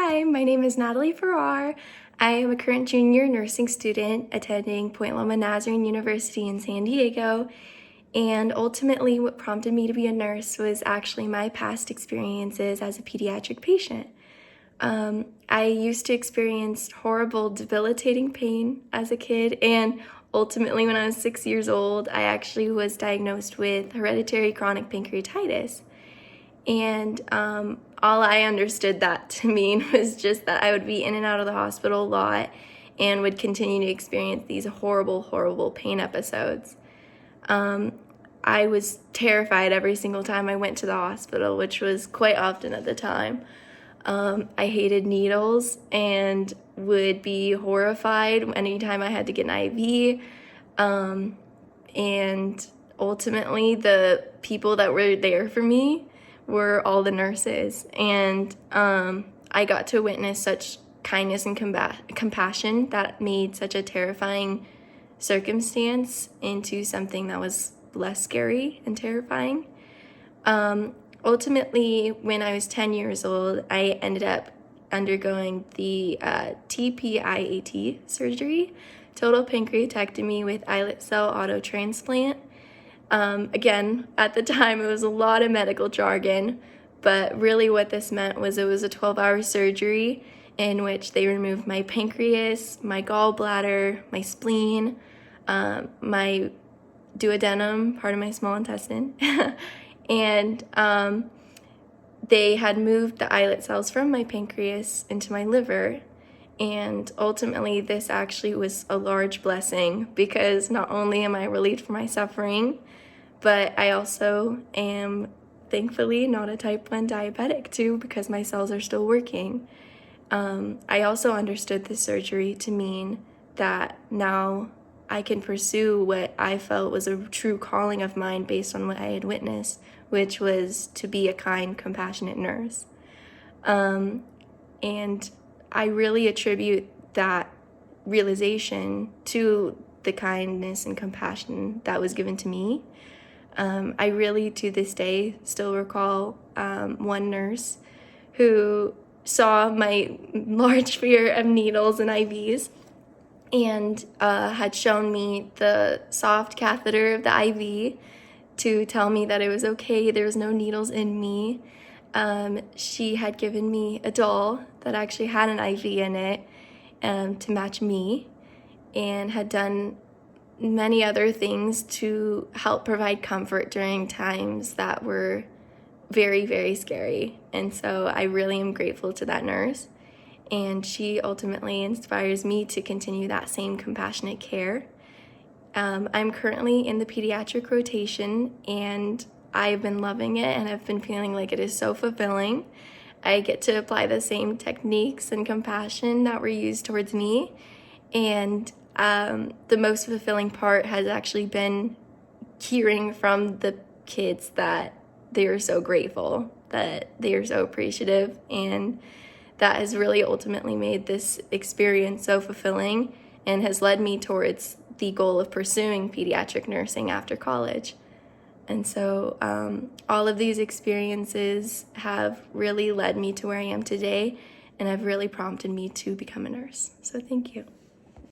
Hi, my name is Natalie Farrar. I am a current junior nursing student attending Point Loma Nazarene University in San Diego, and ultimately what prompted me to be a nurse was actually my past experiences as a pediatric patient. I used to experience horrible, debilitating pain as a kid, and ultimately when I was 6 years old, I actually was diagnosed with hereditary chronic pancreatitis. And all I understood that to mean was just that I would be in and out of the hospital a lot and would continue to experience these horrible, horrible pain episodes. I was terrified every single time I went to the hospital, which was quite often at the time. I hated needles and would be horrified anytime I had to get an IV. And ultimately, the people that were there for me were all the nurses, and I got to witness such kindness and compassion that made such a terrifying circumstance into something that was less scary and terrifying. Ultimately, when I was 10 years old, I ended up undergoing the TPIAT surgery, total pancreatectomy with islet cell autotransplant. Again, at the time, it was a lot of medical jargon, but really what this meant was it was a 12-hour surgery in which they removed my pancreas, my gallbladder, my spleen, my duodenum, part of my small intestine, and they had moved the islet cells from my pancreas into my liver. And ultimately, this actually was a large blessing because not only am I relieved from my suffering, but I also am thankfully not a type 1 diabetic too because my cells are still working. I also understood this surgery to mean that now I can pursue what I felt was a true calling of mine based on what I had witnessed, which was to be a kind, compassionate nurse. And I really attribute that realization to the kindness and compassion that was given to me. I really, to this day, still recall one nurse who saw my large fear of needles and IVs and had shown me the soft catheter of the IV to tell me that it was okay, there was no needles in me. She had given me a doll that actually had an IV in it to match me, and had done many other things to help provide comfort during times that were very, very scary. And so I really am grateful to that nurse. And she ultimately inspires me to continue that same compassionate care. I'm currently in the pediatric rotation, and I've been loving it, and I've been feeling like it is so fulfilling. I get to apply the same techniques and compassion that were used towards me, and the most fulfilling part has actually been hearing from the kids that they are so grateful, that they are so appreciative, and that has really ultimately made this experience so fulfilling and has led me towards the goal of pursuing pediatric nursing after college. And so all of these experiences have really led me to where I am today and have really prompted me to become a nurse. So thank you.